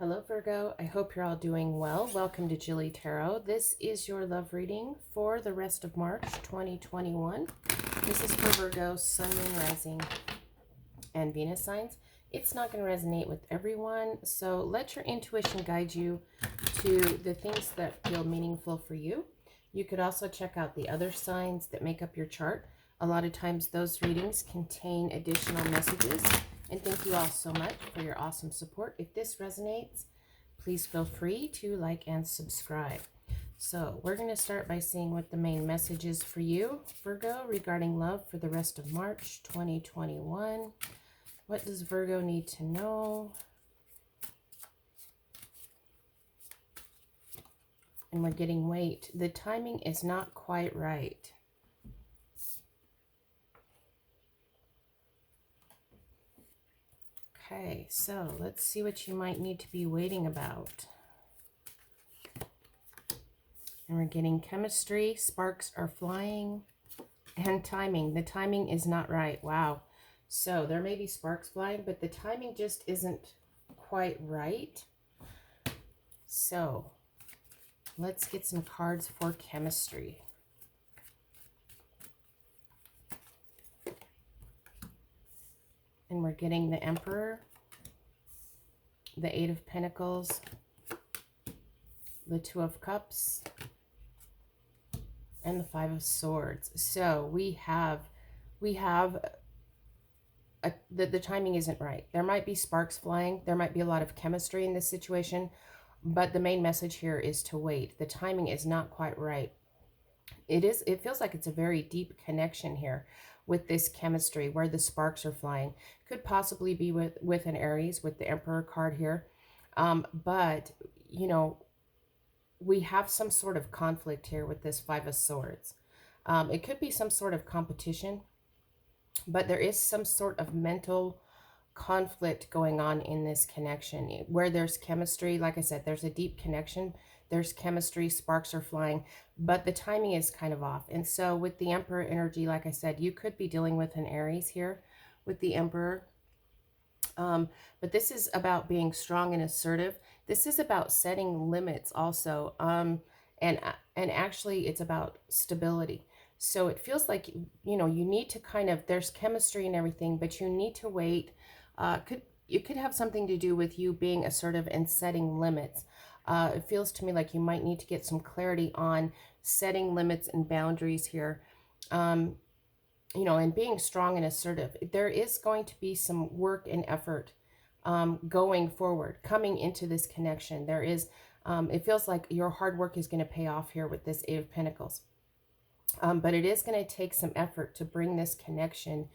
Hello, Virgo. I hope you're all doing well. Welcome to JilleTarot. This is your love reading for the rest of March 2021. This is for Virgo, Sun, Moon, Rising, and Venus signs. It's not going to resonate with everyone, so let your intuition guide you to the things that feel meaningful for you. You could also check out the other signs that make up your chart. A lot of times those readings contain additional messages. And thank you all so much for your awesome support. If this resonates, please feel free to like and subscribe. So we're going to start by seeing what the main message is for you, Virgo, regarding love for the rest of March 2021. What does Virgo need to know? And we're getting wait. The timing is not quite right. Okay, so let's see what you might need to be waiting about. And we're getting chemistry, sparks are flying, and timing. The timing is not right. Wow. So there may be sparks flying, but the timing just isn't quite right. So let's get some cards for chemistry. And we're getting the Emperor, the Eight of Pentacles, the Two of Cups, and the Five of Swords. So we have the timing isn't right. There might be sparks flying. There might be a lot of chemistry in this situation, but the main message here is to wait. The timing is not quite right. It feels like it's a very deep connection here with this chemistry where the sparks are flying. Could possibly be with an Aries with the Emperor card here. But, you know, we have some sort of conflict here with this Five of Swords. It could be some sort of competition, but there is some sort of mental conflict going on in this connection where there's chemistry. Like I said, there's a deep connection. There's chemistry, sparks are flying, but the timing is kind of off. And so with the Emperor energy, like I said, you could be dealing with an Aries here with the Emperor. But this is about being strong and assertive. This is about setting limits also. And actually it's about stability. So it feels like, you know, you need to kind of, there's chemistry and everything, but you need to wait. It could have something to do with you being assertive and setting limits. It feels to me like you might need to get some clarity on setting limits and boundaries here. You know, and being strong and assertive. There is going to be some work and effort going forward, coming into this connection. There is, it feels like your hard work is going to pay off here with this Eight of Pentacles. But it is going to take some effort to bring this connection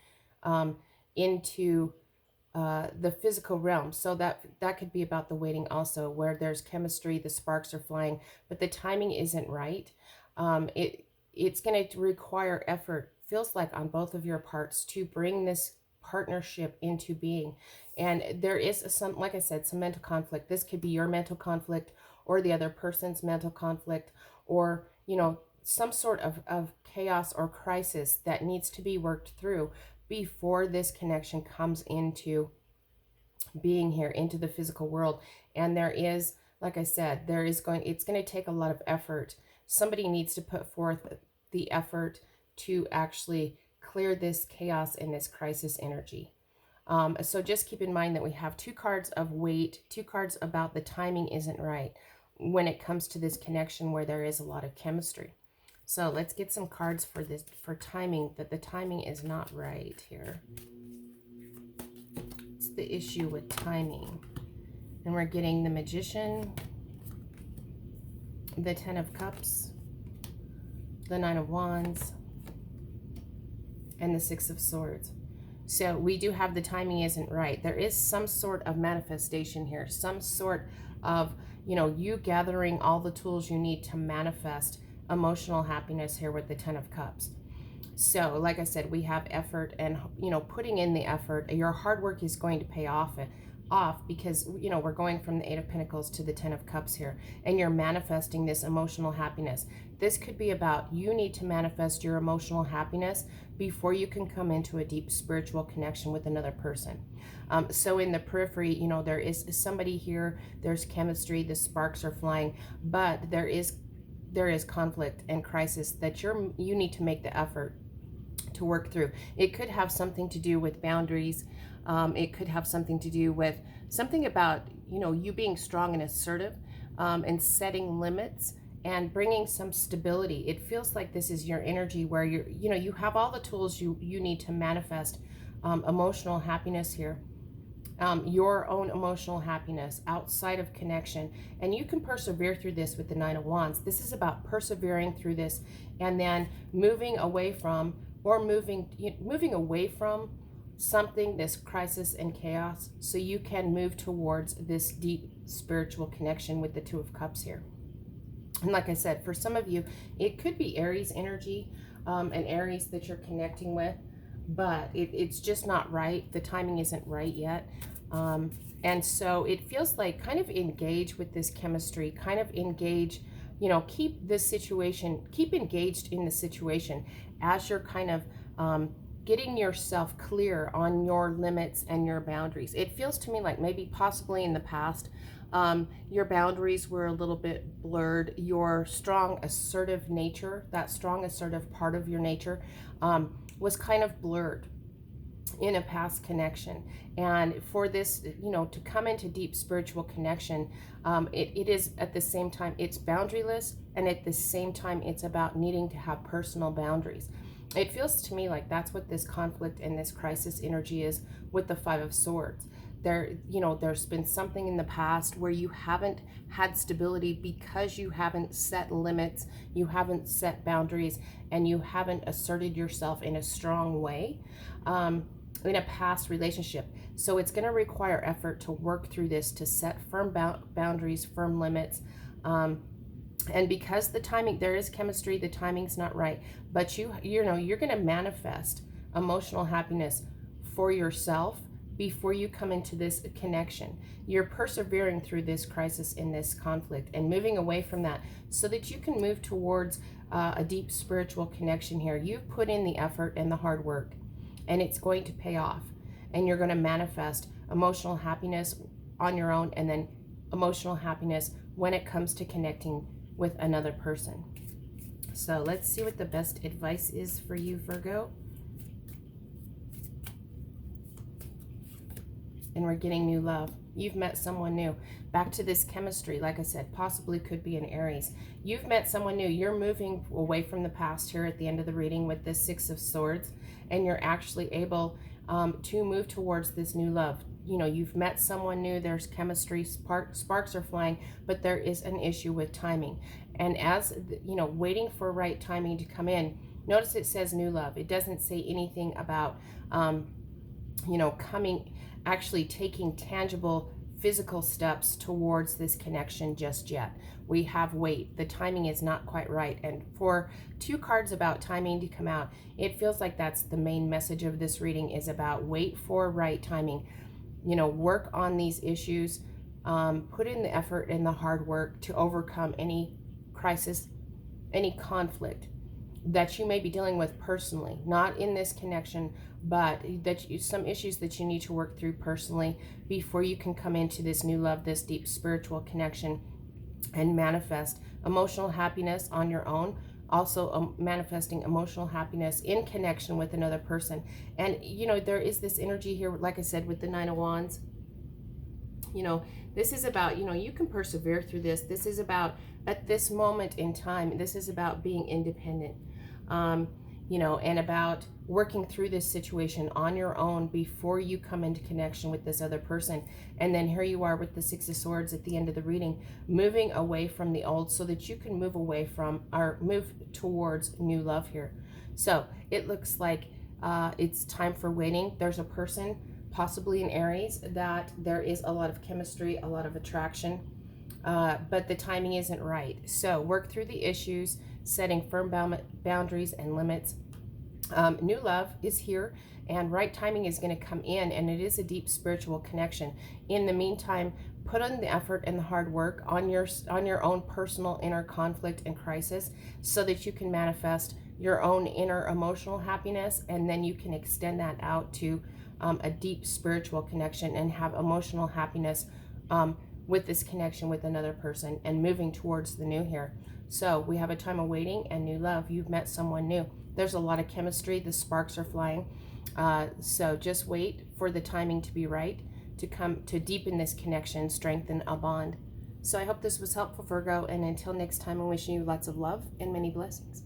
into the physical realm. So that could be about the waiting also, where there's chemistry, the sparks are flying, but the timing isn't right. It's going to require effort, feels like, on both of your parts to bring this partnership into being. And there is some, like I said, some mental conflict. This could be your mental conflict or the other person's mental conflict, or, you know, some sort of chaos or crisis that needs to be worked through before this connection comes into being here, into the physical world. And there is, like I said, it's going to take a lot of effort. Somebody needs to put forth the effort to actually clear this chaos and this crisis energy. So just keep in mind that we have two cards of wait, two cards about the timing isn't right when it comes to this connection where there is a lot of chemistry. So let's get some cards for this, for timing, that the timing is not right here. It's the issue with timing. And we're getting the Magician, the Ten of Cups, the Nine of Wands, and the Six of Swords. So we do have the timing isn't right. There is some sort of manifestation here, some sort of, you know, you gathering all the tools you need to manifest emotional happiness here with the Ten of Cups. So like I said, we have effort and, you know, putting in the effort. Your hard work is going to pay off, off because, you know, we're going from the Eight of Pentacles to the Ten of Cups here, and you're manifesting this emotional happiness. This could be about you need to manifest your emotional happiness before you can come into a deep spiritual connection with another person. So in the periphery, you know, there is somebody here, there's chemistry, the sparks are flying, but there is conflict and crisis that you need to make the effort to work through. It could have something to do with boundaries. It could have something to do with something about, you know, you being strong and assertive, and setting limits and bringing some stability. It feels like this is your energy where you know, you have all the tools you need to manifest emotional happiness here. Your own emotional happiness outside of connection, and you can persevere through this with the Nine of Wands. This is about persevering through this and then moving away from, or moving away from something, this crisis and chaos, so you can move towards this deep spiritual connection with the Two of Cups here. And like I said, for some of you, it could be Aries energy, and Aries that you're connecting with, but it's just not right. The timing isn't right yet. And so it feels like kind of engage with this chemistry, kind of engage, you know, keep engaged in the situation as you're kind of getting yourself clear on your limits and your boundaries. It feels to me like maybe possibly in the past, your boundaries were a little bit blurred. Your strong assertive nature, that strong assertive part of your nature, was kind of blurred in a past connection. And for this, you know, to come into deep spiritual connection, it is at the same time, it's boundaryless, and at the same time, it's about needing to have personal boundaries. It feels to me like that's what this conflict and this crisis energy is with the Five of Swords. There, you know, there's been something in the past where you haven't had stability because you haven't set limits, you haven't set boundaries, and you haven't asserted yourself in a strong way in a past relationship. So it's going to require effort to work through this, to set firm boundaries, firm limits. And because the timing, there is chemistry, the timing's not right, but you know, you're going to manifest emotional happiness for yourself before you come into this connection. You're persevering through this crisis in this conflict and moving away from that so that you can move towards a deep spiritual connection here. You've put in the effort and the hard work, and it's going to pay off. And you're going to manifest emotional happiness on your own, and then emotional happiness when it comes to connecting with another person. So let's see what the best advice is for you, Virgo. And we're getting new love. You've met someone new. Back to this chemistry, like I said, possibly could be an Aries. You've met someone new. You're moving away from the past here at the end of the reading with this Six of Swords, and you're actually able to move towards this new love. You know, you've met someone new, there's chemistry, sparks are flying, but there is an issue with timing. And as, you know, waiting for right timing to come in, notice it says new love. It doesn't say anything about, you know, actually taking tangible physical steps towards this connection just yet. We have wait. The timing is not quite right. And for two cards about timing to come out, it feels like that's the main message of this reading, is about wait for right timing. You know, work on these issues, put in the effort and the hard work to overcome any crisis, any conflict that you may be dealing with personally, not in this connection, but some issues that you need to work through personally before you can come into this new love, this deep spiritual connection, and manifest emotional happiness on your own. Also manifesting emotional happiness in connection with another person. And, you know, there is this energy here, like I said, with the Nine of Wands. You know, this is about, you know, you can persevere through this. This is about, at this moment in time, this is about being independent, you know, and about working through this situation on your own before you come into connection with this other person. And then here you are with the Six of Swords at the end of the reading, moving away from the old so that you can move away from, or move towards new love here. So it looks like it's time for waiting. There's a person, possibly an Aries, that there is a lot of chemistry, a lot of attraction, but the timing isn't right. So work through the issues, setting firm boundaries and limits, New love is here, and right timing is going to come in, and it is a deep spiritual connection. In the meantime, put in the effort and the hard work on your own personal inner conflict and crisis, so that you can manifest your own inner emotional happiness, and then you can extend that out to a deep spiritual connection and have emotional happiness with this connection with another person and moving towards the new here. So we have a time of waiting and new love. You've met someone new. There's a lot of chemistry. The sparks are flying. So just wait for the timing to be right to come to deepen this connection, strengthen a bond. So I hope this was helpful, Virgo. And until next time, I'm wishing you lots of love and many blessings.